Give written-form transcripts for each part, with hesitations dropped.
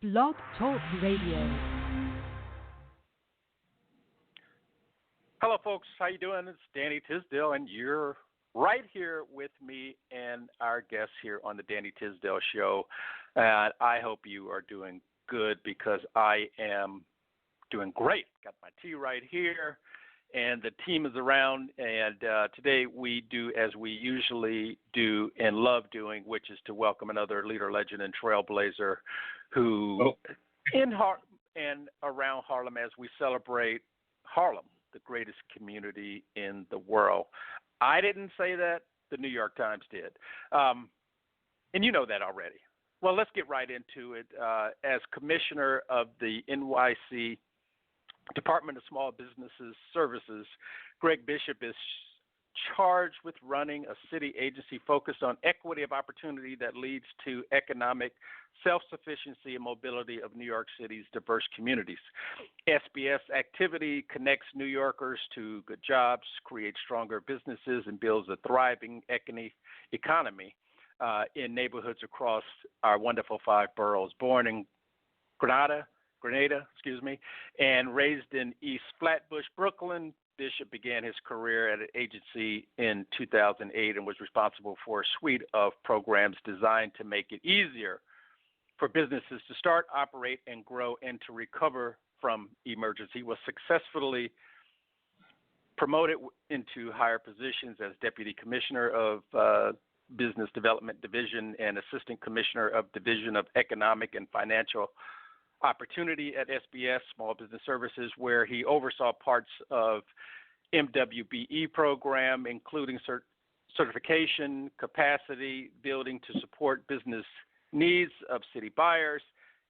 Blog Talk Radio. Hello, folks. How you doing? It's Danny Tisdale, and you're right here with me and our guests here on the Danny Tisdale Show. And I hope you are doing good because I am doing great. Got my tea right here, and the team is around. And today we do as we usually do and love doing, which is to welcome another leader, legend, and trailblazer who in and around Harlem as we celebrate Harlem, the greatest community in the world. I didn't say that. The New York Times did. And you know that already. Well, let's get right into it. As commissioner of the NYC Department of Small Businesses Services, Gregg Bishop is charged with running a city agency focused on equity of opportunity that leads to economic self-sufficiency and mobility of New York City's diverse communities. SBS activity connects New Yorkers to good jobs, creates stronger businesses, and builds a thriving economy in neighborhoods across our wonderful 5 boroughs. Born in Grenada, and raised in East Flatbush, Brooklyn, Bishop began his career at an agency in 2008 and was responsible for a suite of programs designed to make it easier for businesses to start, operate, and grow and to recover from emergency. He was successfully promoted into higher positions as Deputy Commissioner of Business Development Division and Assistant Commissioner of Division of Economic and Financial Opportunity at SBS, Small Business Services, where he oversaw parts of MWBE program, including certification, capacity building to support business needs of city buyers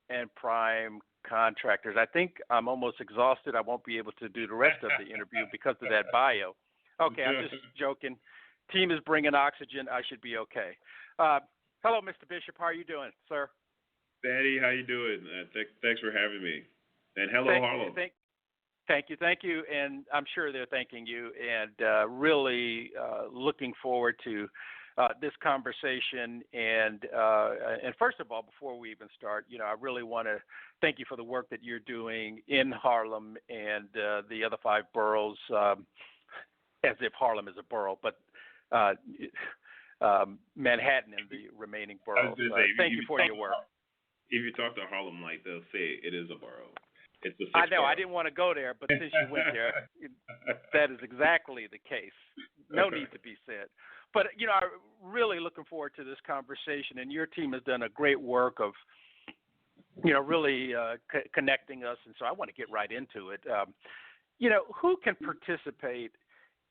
and prime contractors. I think I'm almost exhausted. I won't be able to do the rest of the interview because of that bio. Okay, I'm just joking. Team is bringing oxygen. I should be okay. Hello, Mr. Bishop. How are you doing, sir? Danny, how you doing? Thanks for having me. And hello, Harlem. Thank you. And I'm sure they're thanking you and really looking forward to this conversation. And first of all, before we even start, I really want to thank you for the work that you're doing in Harlem and the other 5 boroughs, as if Harlem is a borough, but Manhattan and the remaining boroughs. Thank you for your work. If you talk to Harlem Light, they'll say it is a borough. It's a 6 I know. borough. I didn't want to go there, but since you went there, that is exactly the case. No need to be said. But, I'm really looking forward to this conversation, and your team has done a great work of, really connecting us, and so I want to get right into it. Who can participate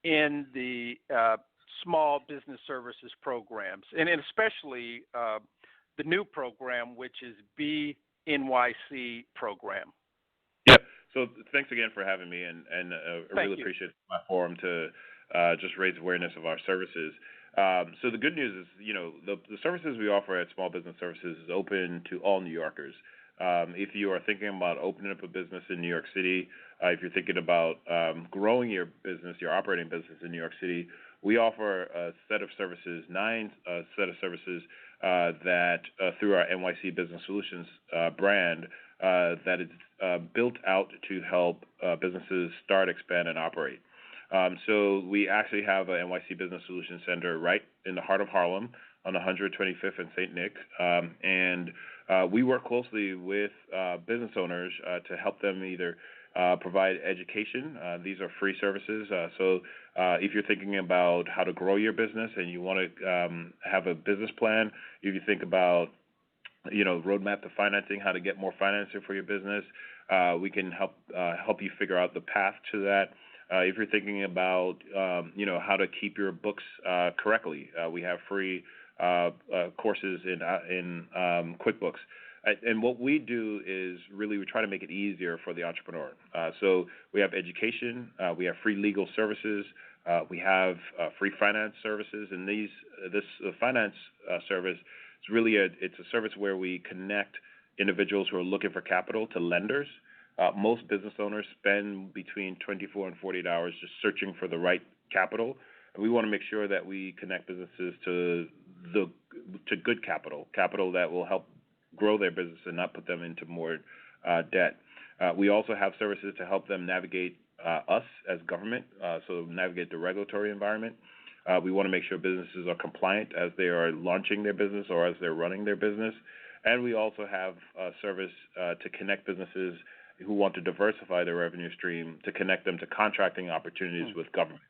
in the small business services programs, and especially the new program, which is BNYC program? Yep. So thanks again for having me, and I really appreciate my forum to just raise awareness of our services. So the good news is, the services we offer at Small Business Services is open to all New Yorkers. If you are thinking about opening up a business in New York City, if you're thinking about growing your business, your operating business in New York City, we offer a set of services, 9 set of services that through our NYC Business Solutions brand that is built out to help businesses start, expand, and operate. So we actually have a NYC Business Solutions Center right in the heart of Harlem on 125th and St. Nick, and we work closely with business owners to help them either provide education. These are free services. So if you're thinking about how to grow your business and you want to have a business plan, if you think about, roadmap to financing, how to get more financing for your business, we can help you figure out the path to that. If you're thinking about, how to keep your books correctly, we have free courses in QuickBooks. And what we do is really we try to make it easier for the entrepreneur. So we have education, we have free legal services, we have free finance services, and this finance service is really it's a service where we connect individuals who are looking for capital to lenders. Most business owners spend between 24 and 48 hours just searching for the right capital. And we want to make sure that we connect businesses to good capital that will help grow their business and not put them into more debt. We also have services to help them navigate us as government, so navigate the regulatory environment. We want to make sure businesses are compliant as they are launching their business or as they're running their business. And we also have a service to connect businesses who want to diversify their revenue stream, to connect them to contracting opportunities with government,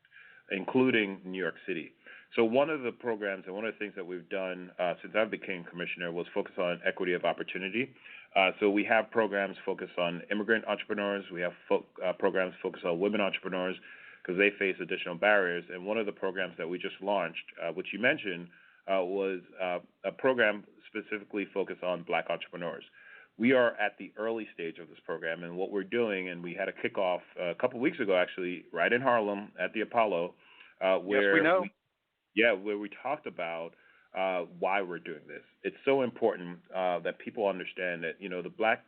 including New York City. So one of the programs and one of the things that we've done since I became commissioner was focus on equity of opportunity. So we have programs focused on immigrant entrepreneurs. We have programs focused on women entrepreneurs because they face additional barriers. And one of the programs that we just launched, which you mentioned, was a program specifically focused on Black entrepreneurs. We are at the early stage of this program, and what we're doing, and we had a kickoff a couple of weeks ago, actually, right in Harlem at the Apollo, where yes, we know. where we talked about why we're doing this. It's so important that people understand that the black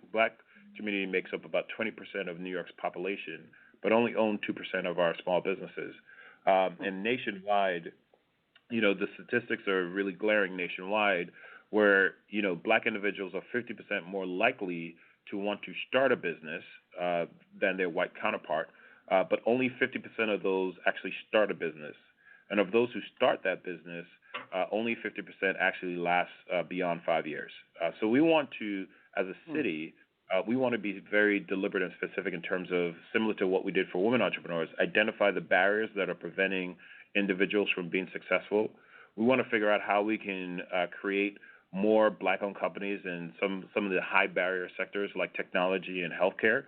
community makes up about 20% of New York's population, but only own 2% of our small businesses. And nationwide, the statistics are really glaring nationwide, where black individuals are 50% more likely to want to start a business than their white counterpart, but only 50% of those actually start a business. And of those who start that business, only 50% actually last beyond 5 years. So we want to, as a city, we want to be very deliberate and specific in terms of, similar to what we did for women entrepreneurs, identify the barriers that are preventing individuals from being successful. We want to figure out how we can create more black-owned companies in some of the high barrier sectors like technology and healthcare.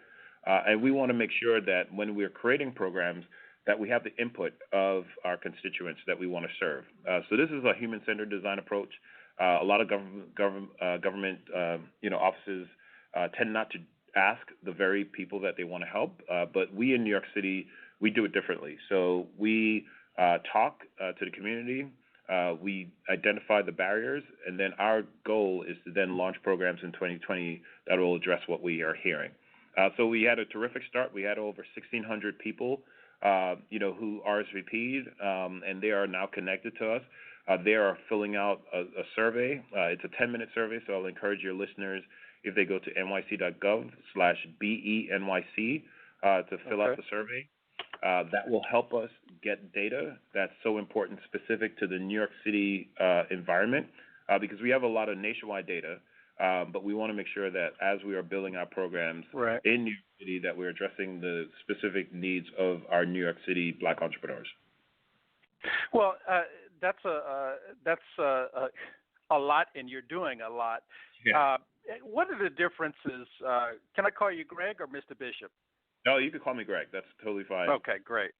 And we want to make sure that when we're creating programs, that we have the input of our constituents that we want to serve. So this is a human-centered design approach. A lot of government offices tend not to ask the very people that they want to help, but we in New York City, we do it differently. So we talk to the community, we identify the barriers, and then our goal is to then launch programs in 2020 that will address what we are hearing. So we had a terrific start. We had over 1,600 people who RSVP'd, and they are now connected to us. They are filling out a survey. It's a 10-minute survey, so I'll encourage your listeners, if they go to nyc.gov/BENYC to fill out the survey. That will help us get data that's so important, specific to the New York City environment, because we have a lot of nationwide data, but we want to make sure that as we are building our programs in New York City, that we're addressing the specific needs of our New York City black entrepreneurs. Well, that's a lot, and you're doing a lot. Yeah. What are the differences? Can I call you Gregg or Mr. Bishop? No, you can call me Gregg. That's totally fine. Okay, great.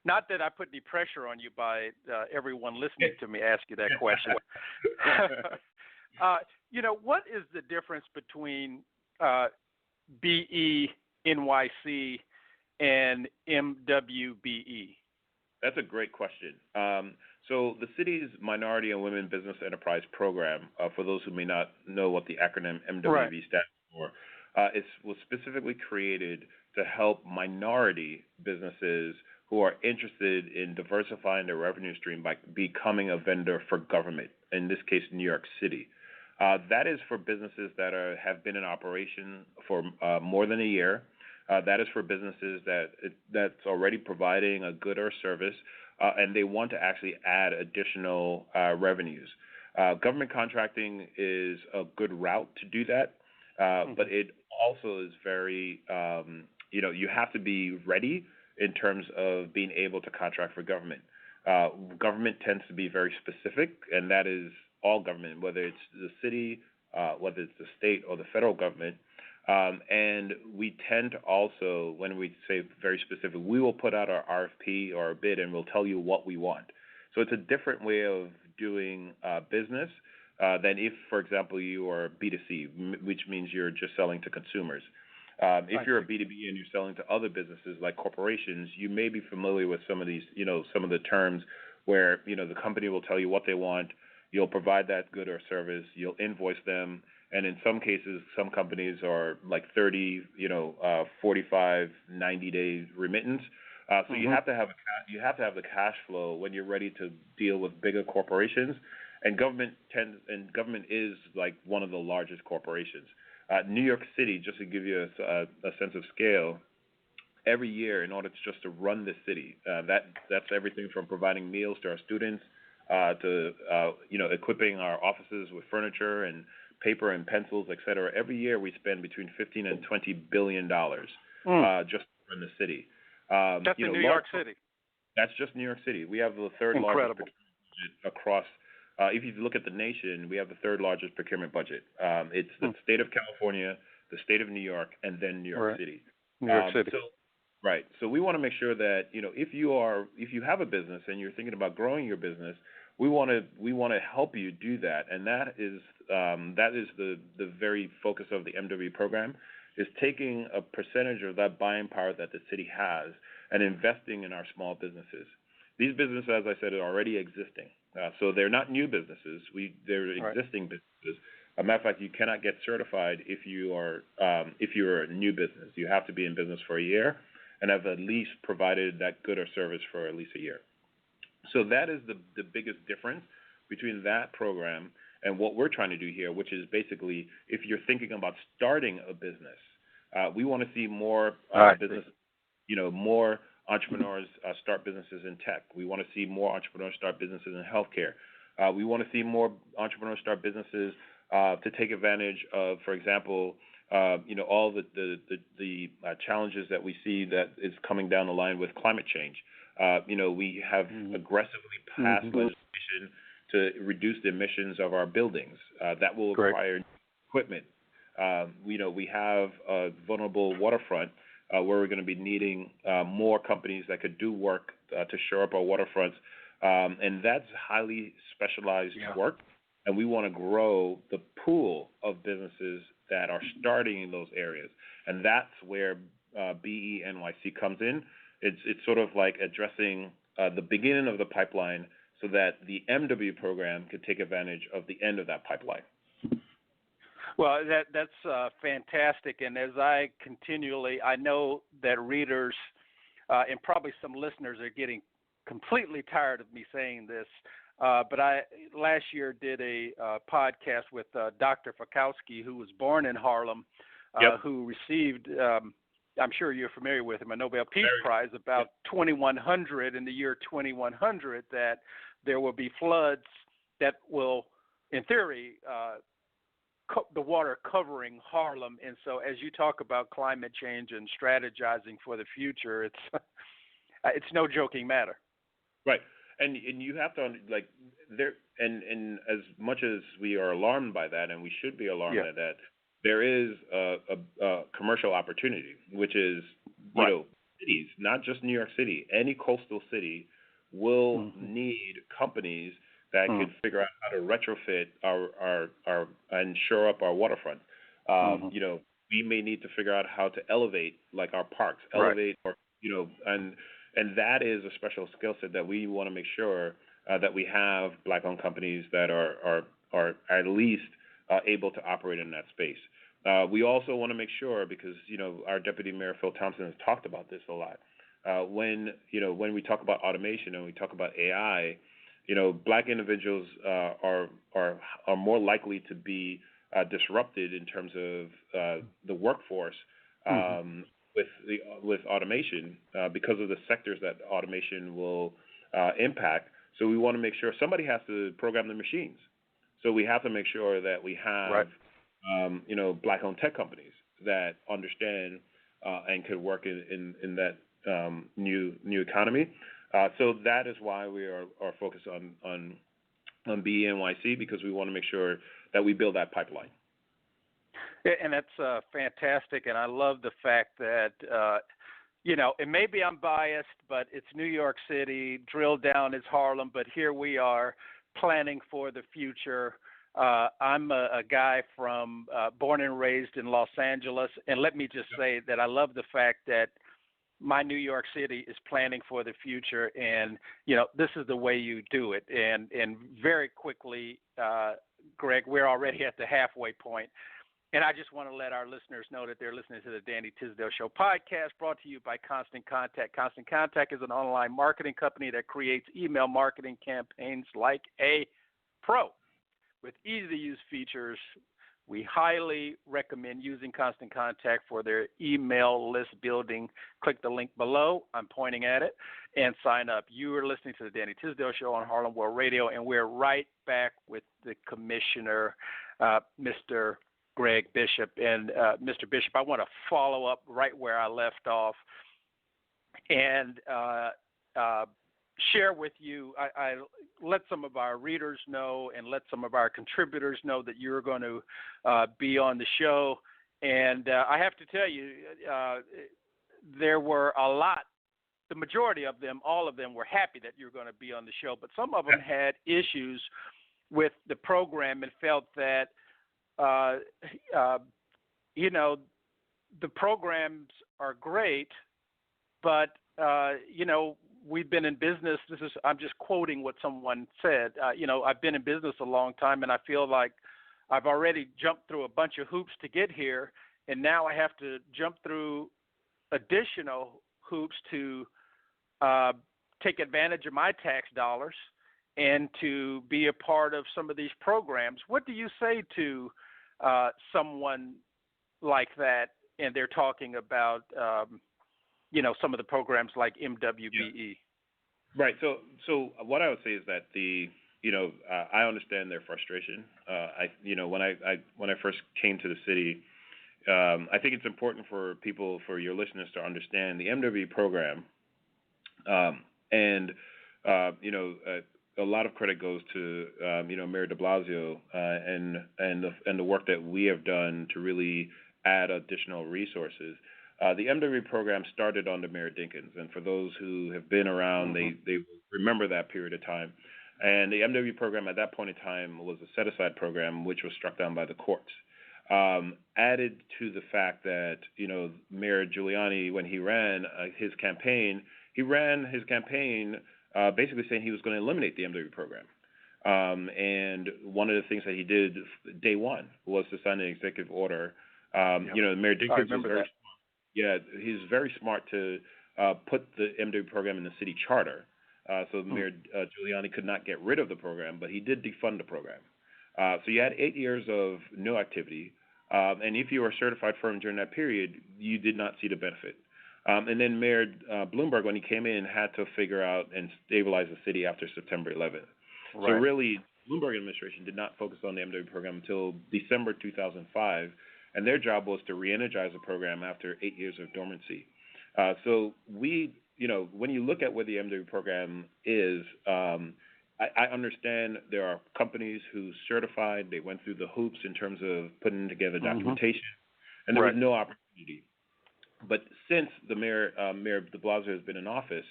Not that I put any pressure on you by everyone listening to me ask you that question. What is the difference between BENYC and MWBE? That's a great question. So the city's Minority and Women Business Enterprise Program, for those who may not know what the acronym MWBE stands for, was specifically created to help minority businesses who are interested in diversifying their revenue stream by becoming a vendor for government, in this case, New York City. That is for businesses that have been in operation for more than a year. That is for businesses that's already providing a good or service, and they want to actually add additional revenues. Government contracting is a good route to do that, but it also is very, you have to be ready in terms of being able to contract for government. Government tends to be very specific, and that is all government, whether it's the city, whether it's the state or the federal government. And we tend to also, when we say very specific, we will put out our RFP or our bid and we'll tell you what we want. So it's a different way of doing business than if, for example, you are B2C, which means you're just selling to consumers. If you're a B2B and you're selling to other businesses like corporations, you may be familiar with some of these, some of the terms where, the company will tell you what they want, you'll provide that good or service, you'll invoice them, and in some cases, some companies are like 30, 45, 90-day remittance. So you have to have the cash flow when you're ready to deal with bigger corporations. And government is like one of the largest corporations. New York City, just to give you a sense of scale, every year in order just to run the city, that's everything from providing meals to our students to equipping our offices with furniture and paper and pencils, et cetera. Every year we spend between $15 and $20 billion just to run the city. That's in New York City. That's just New York City. We have the third largest procurement budget across. If you look at the nation, we have the third largest procurement budget. It's the state of California, the state of New York, and then New York City. New York City. So we want to make sure that if you have a business and you're thinking about growing your business, we want to help you do that, and that is the very focus of the MW program, is taking a percentage of that buying power that the city has and investing in our small businesses. These businesses, as I said, are already existing, so they're not new businesses. They're existing businesses. As a matter of fact, you cannot get certified if you're a new business. You have to be in business for a year and have at least provided that good or service for at least a year. So that is the biggest difference between that program and what we're trying to do here, which is basically if you're thinking about starting a business, we want to see more business, more entrepreneurs start businesses in tech. We want to see more entrepreneurs start businesses in healthcare. We want to see more entrepreneurs start businesses to take advantage of, for example, all the challenges that we see that is coming down the line with climate change. We have aggressively passed legislation to reduce the emissions of our buildings. That will require equipment. We have a vulnerable waterfront where we're going to be needing more companies that could do work to shore up our waterfronts. And that's highly specialized work. And we want to grow the pool of businesses that are starting in those areas. And that's where BE NYC comes in. It's sort of like addressing the beginning of the pipeline so that the MW program could take advantage of the end of that pipeline. Well, that's fantastic. And as I know that readers and probably some listeners are getting completely tired of me saying this, but I last year did a podcast with Dr. Fakowski, who was born in Harlem, who received I'm sure you're familiar with him, a Nobel Peace Prize about 2100, in the year 2100, that there will be floods that will, in theory, the water covering Harlem. And so as you talk about climate change and strategizing for the future, it's no joking matter. Right. And you have to, and as much as we are alarmed by that, and we should be alarmed by that, there is a commercial opportunity, which is, cities, not just New York City. Any coastal city will need companies that can figure out how to retrofit our and shore up our waterfront. We may need to figure out how to elevate, like our parks, or and that is a special skill set that we want to make sure that we have Black-owned companies that are at least able to operate in that space. We also want to make sure, because our Deputy Mayor Phil Thompson has talked about this a lot. When we talk about automation and we talk about AI, Black individuals are more likely to be disrupted in terms of the workforce with automation because of the sectors that automation will impact. So we want to make sure somebody has to program the machines. So we have to make sure that we have Black-owned tech companies that understand and could work in that new economy. So that is why we are focused on BENYC, because we want to make sure that we build that pipeline. And that's fantastic, and I love the fact that, and maybe I'm biased, but it's New York City, drilled down is Harlem, but here we are planning for the future. I'm a guy from born and raised in Los Angeles, and let me just say that I love the fact that my New York City is planning for the future, and this is the way you do it. And very quickly, Gregg, we're already at the halfway point, and I just want to let our listeners know that they're listening to the Danny Tisdale Show podcast, brought to you by Constant Contact. Constant Contact is an online marketing company that creates email marketing campaigns like a Pro with easy-to-use features. We highly recommend using Constant Contact for their email list building. Click the link below. I'm pointing at it, and sign up. You are listening to the Danny Tisdale Show on Harlem World Radio, and we're right back with the commissioner, Mr. Gregg Bishop. And Mr. Bishop, I want to follow up right where I left off and share with you. I let some of our readers know and let some of our contributors know that you're going to be on the show. And I have to tell you, there were a lot. The majority of them, all of them, were happy that you're going to be on the show. But some of them had issues with the program and felt that, the programs are great, but, we've been in business. I'm just quoting what someone said. I've been in business a long time, and I feel like I've already jumped through a bunch of hoops to get here, and now I have to jump through additional hoops to take advantage of my tax dollars and to be a part of some of these programs. What do you say to someone like that, and they're talking about some of the programs like MWBE? Yeah. Right. So what I would say is that I understand their frustration. When I first came to the city, I think it's important for your listeners to understand the MWBE program, and a lot of credit goes to Mayor De Blasio and the work that we have done to really add additional resources. The MWBE program started under Mayor Dinkins, and for those who have been around, they remember that period of time. And the MWBE program at that point in time was a set-aside program, which was struck down by the courts. Added to the fact that Mayor Giuliani, when he ran his campaign, basically saying he was going to eliminate the MWBE program. And one of the things that he did day one was to sign an executive order. Mayor Dinkins was very smart. Yeah, he's very smart to put the MWBE program in the city charter. So Mayor Giuliani could not get rid of the program, but he did defund the program. So you had 8 years of no activity. And if you were a certified firm during that period, you did not see the benefit. And then Mayor Bloomberg, when he came in, had to figure out and stabilize the city after September 11th. Right. So really, Bloomberg administration did not focus on the MWBE program until December 2005, and their job was to re-energize the program after 8 years of dormancy. So we, when you look at where the MWBE program is, I understand there are companies who certified, they went through the hoops in terms of putting together documentation, and there was no opportunity. But since the Mayor De Blasio has been in office,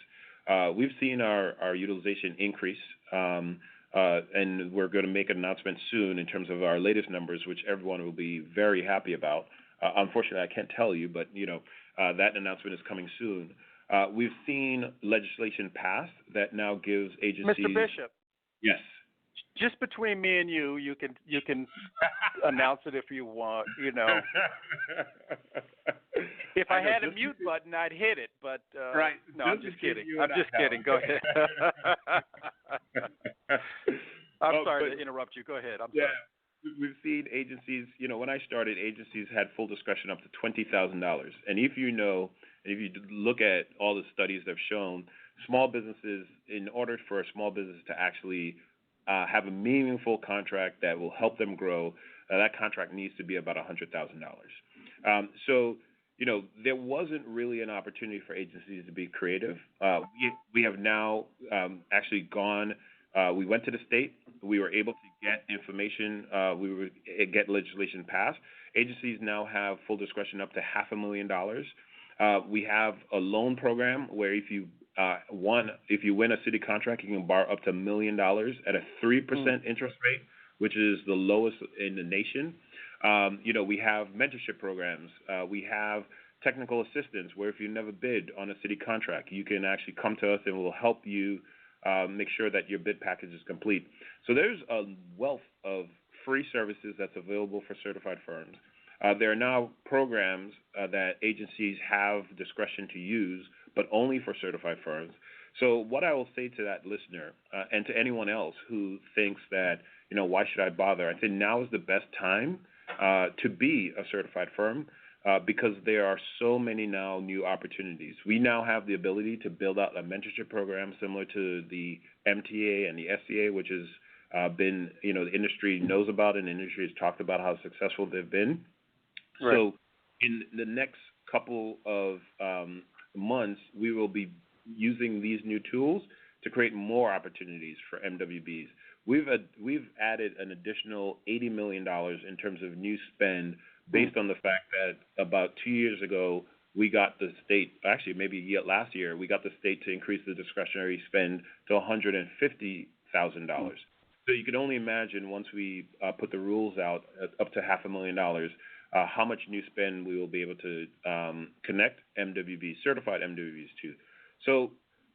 we've seen our utilization increase, and we're going to make an announcement soon in terms of our latest numbers, which everyone will be very happy about. Unfortunately, I can't tell you, but that announcement is coming soon. We've seen legislation passed that now gives agencies. Mr. Bishop. Yes. Just between me and you, you can announce it if you want. If I had a mute button, I'd hit it. But right. No, I'm just kidding. I'm just kidding. Go ahead. I'm sorry to interrupt you. Go ahead. I'm sorry. We've seen agencies. When I started, agencies had full discretion up to $20,000. And if you look at all the studies that have shown, small businesses, in order for a small business to actually have a meaningful contract that will help them grow, that contract needs to be about $100,000. So, there wasn't really an opportunity for agencies to be creative. We have now actually gone. We went to the state. We were able to get information. We were get legislation passed. Agencies now have full discretion up to $500,000. We have a loan program where if you win a city contract, you can borrow up to $1 million at a 3% interest rate, which is the lowest in the nation. We have mentorship programs. We have technical assistance where if you never bid on a city contract, you can actually come to us and we'll help you make sure that your bid package is complete. So there's a wealth of free services that's available for certified firms. There are now programs that agencies have discretion to use, but only for certified firms. So what I will say to that listener and to anyone else who thinks that, why should I bother? I think now is the best time to be a certified firm because there are so many now new opportunities. We now have the ability to build out a mentorship program similar to the MTA and the SCA, which has been, the industry knows about and the industry has talked about how successful they've been. Right. So in the next couple of months, we will be using these new tools to create more opportunities for MWBs. We've added an additional $80 million in terms of new spend based on the fact that about 2 years ago, we got the state, actually maybe last year, we got the state to increase the discretionary spend to $150,000. So you can only imagine once we put the rules out up to $500,000, how much new spend we will be able to connect MWBs, certified MWBs to. So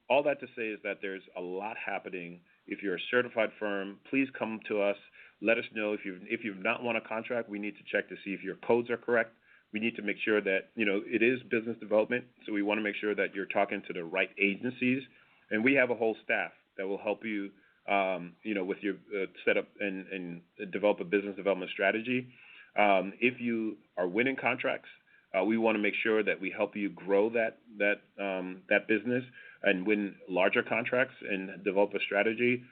all that to say is that there's a lot happening. If you're a certified firm, please come to us. Let us know if you've not won a contract. We need to check to see if your codes are correct. We need to make sure that, it is business development. So we want to make sure that you're talking to the right agencies. And we have a whole staff that will help you, with your setup and develop a business development strategy. If you are winning contracts, we want to make sure that we help you grow that business and win larger contracts and develop a strategy.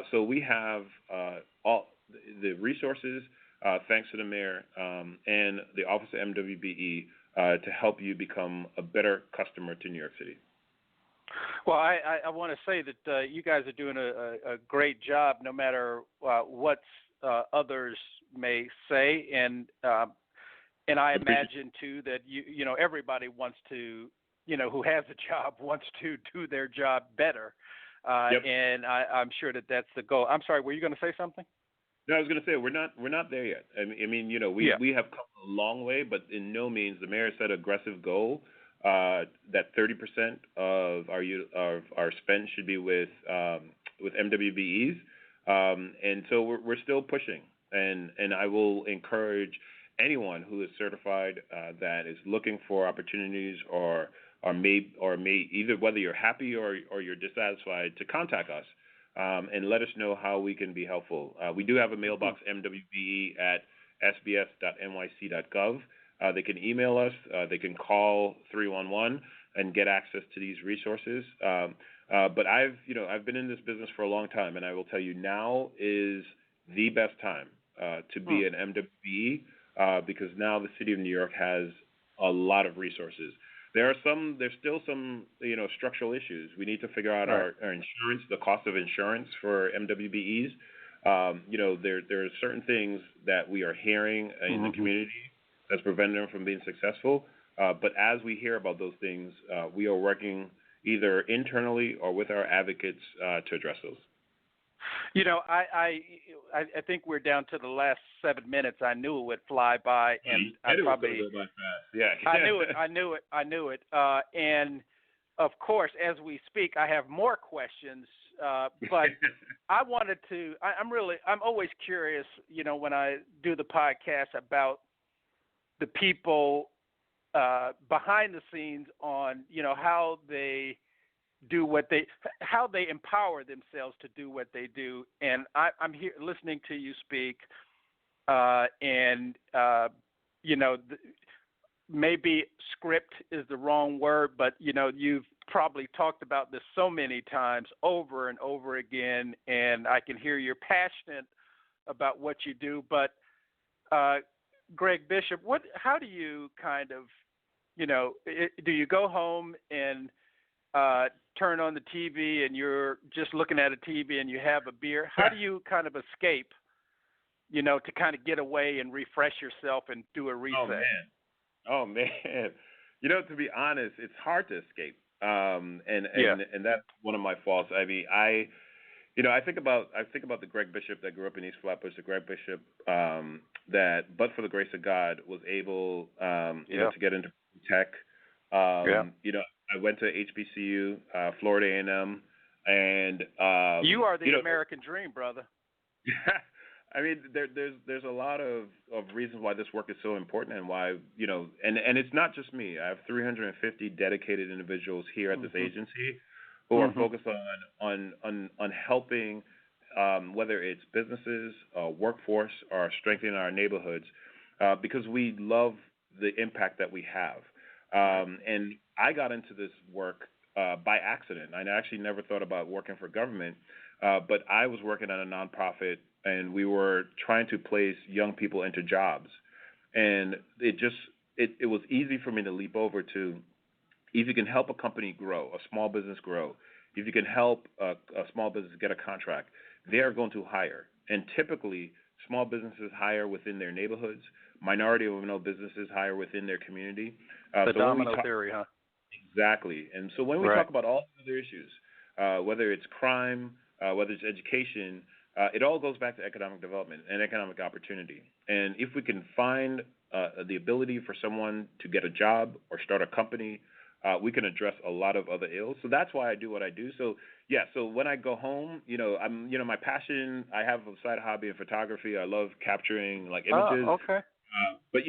So we have all the resources, thanks to the mayor and the Office of MWBE, to help you become a better customer to New York City. Well, I want to say that you guys are doing a great job, no matter what others may say, and I imagine too that everybody wants to, who has a job wants to do their job better, yep. And I'm sure that that's the goal. I'm sorry, were you going to say something? No, I was going to say we're not there yet. I mean, we have come a long way, but in no means the mayor set an aggressive goal that 30% of our spend should be with MWBEs, and so we're still pushing. And I will encourage anyone who is certified that is looking for opportunities or may either whether you're happy or you're dissatisfied to contact us and let us know how we can be helpful. We do have a mailbox, mwbe@sbs.nyc.gov. They can email us. They can call 311 and get access to these resources. But I've been in this business for a long time, and I will tell you now is the best time to be an MWBE because now the city of New York has a lot of resources. There's still some structural issues. We need to figure out our insurance, the cost of insurance for MWBEs. There are certain things that we are hearing in the community that's preventing them from being successful. But as we hear about those things, we are working either internally or with our advocates to address those. I think we're down to the last 7 minutes. I knew it would fly by, and I probably go by fast. Yeah. I knew it. And of course, as we speak, I have more questions. But I wanted to. I'm always curious. When I do the podcast about the people behind the scenes on how they do how they empower themselves to do what they do. And I'm here listening to you speak, maybe script is the wrong word, but you've probably talked about this so many times over and over again, and I can hear you're passionate about what you do. But Gregg Bishop, how do you kind of, do you go home and turn on the TV and you're just looking at a TV and you have a beer? How do you kind of escape, to kind of get away and refresh yourself and do a reset? Oh man. To be honest, it's hard to escape. And that's one of my faults. I mean, I think about the Gregg Bishop that grew up in East Flatbush, the Gregg Bishop that, but for the grace of God, was able, to get into tech. I went to HBCU, Florida A&M, and you are the American dream, brother. I mean, there's a lot of reasons why this work is so important, and why and it's not just me. I have 350 dedicated individuals here at this agency who are focused on helping, whether it's businesses, workforce, or strengthening our neighborhoods, because we love the impact that we have. And I got into this work by accident. I actually never thought about working for government, but I was working at a nonprofit, and we were trying to place young people into jobs. And it was easy for me to leap over to, if you can help a company grow, a small business grow, if you can help a small business get a contract, they are going to hire. And typically, small businesses hire within their neighborhoods. Minority of women-owned businesses hire within their community. The domino theory, huh? Exactly. And so when we talk about all the other issues, whether it's crime, whether it's education, it all goes back to economic development and economic opportunity. And if we can find the ability for someone to get a job or start a company, we can address a lot of other ills. So that's why I do what I do. So yeah, so when I go home, my passion, I have a side hobby in photography. I love capturing images. Oh, okay. But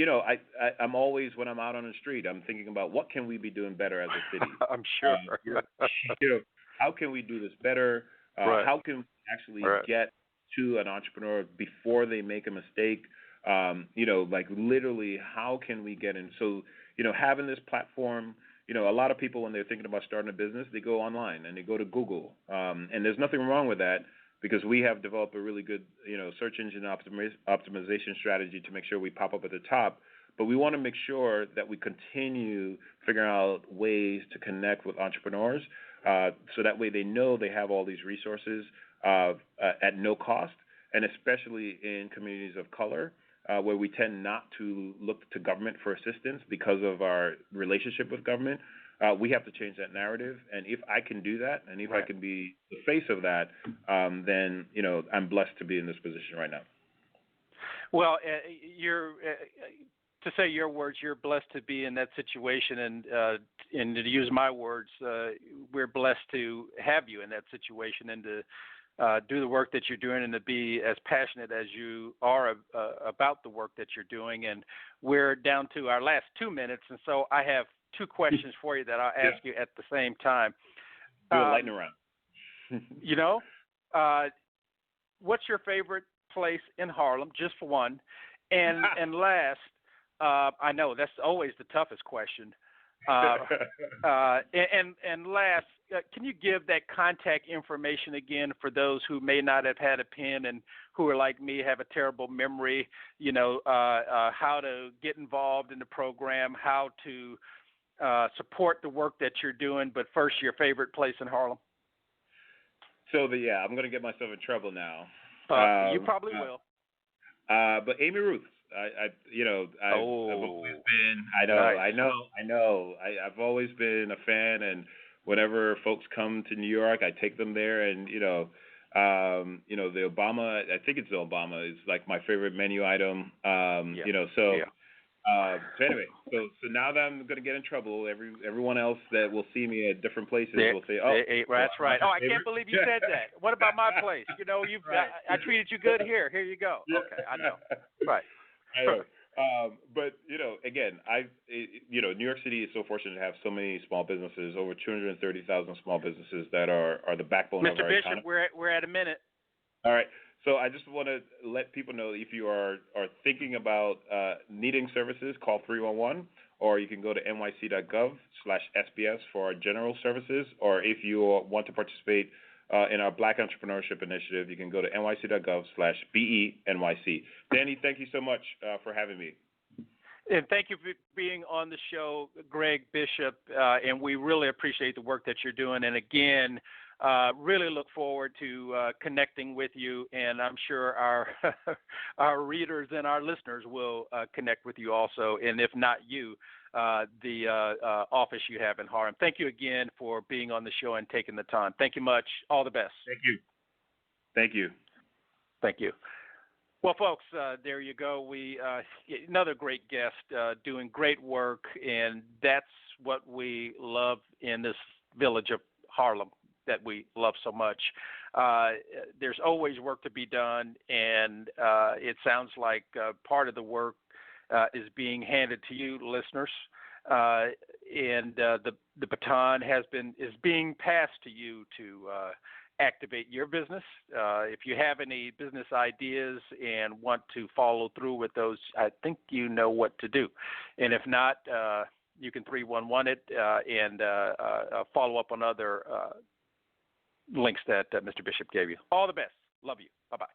I'm always, when I'm out on the street, I'm thinking about what can we be doing better as a city. I'm sure. How can we do this better? How can we actually get to an entrepreneur before they make a mistake? Literally, how can we get in? So, having this platform, a lot of people, when they're thinking about starting a business, they go online and they go to Google. And there's nothing wrong with that, because we have developed a really good, search engine optimization strategy to make sure we pop up at the top. But we want to make sure that we continue figuring out ways to connect with entrepreneurs, so that way they know they have all these resources at no cost, and especially in communities of color, where we tend not to look to government for assistance because of our relationship with government. We have to change that narrative, and if I can do that, and if I can be the face of that, then I'm blessed to be in this position right now. Well, to say your words, you're blessed to be in that situation, and to use my words, we're blessed to have you in that situation and to do the work that you're doing and to be as passionate as you are about the work that you're doing. And we're down to our last 2 minutes, and so I have 2 questions for you that I'll ask you at the same time. Do a lightning round. What's your favorite place in Harlem, just for one? And last, I know that's always the toughest question. And last, can you give that contact information again for those who may not have had a pen and who are like me, have a terrible memory, how to get involved in the program, how to support the work that you're doing, but first, your favorite place in Harlem? So, I'm going to get myself in trouble now. You probably will. But Amy Ruth, I've always been. I've always been a fan, and whenever folks come to New York, I take them there, and the Obama, I think it's the Obama, is like my favorite menu item. So anyway, so now that I'm going to get in trouble, everyone else that will see me at different places will say, that's right. Oh, I can't believe you said that. What about my place? I treated you good here. Here you go. Okay, I know. Right. I know. But again, New York City is so fortunate to have so many small businesses, over 230,000 small businesses that are the backbone of our economy. Mr. Bishop, we're at a minute. All right. So I just want to let people know, if you are thinking about needing services, call 311, or you can go to nyc.gov/SBS for our general services, or if you want to participate in our Black Entrepreneurship Initiative, you can go to nyc.gov/BENYC. Danny, thank you so much for having me. And thank you for being on the show, Gregg Bishop, and we really appreciate the work that you're doing. And again, really look forward to connecting with you, and I'm sure our readers and our listeners will connect with you also, and if not you, the office you have in Harlem. Thank you again for being on the show and taking the time. Thank you much. All the best. Thank you. Thank you. Thank you. Well, folks, there you go. We another great guest doing great work, and that's what we love in this village of Harlem that we love so much. There's always work to be done, and it sounds like part of the work is being handed to you, listeners. and the baton is being passed to you to activate your business. If you have any business ideas and want to follow through with those, I think you know what to do. And if not, you can 311 it and follow up on other links that Mr. Bishop gave you. All the best. Love you. Bye-bye.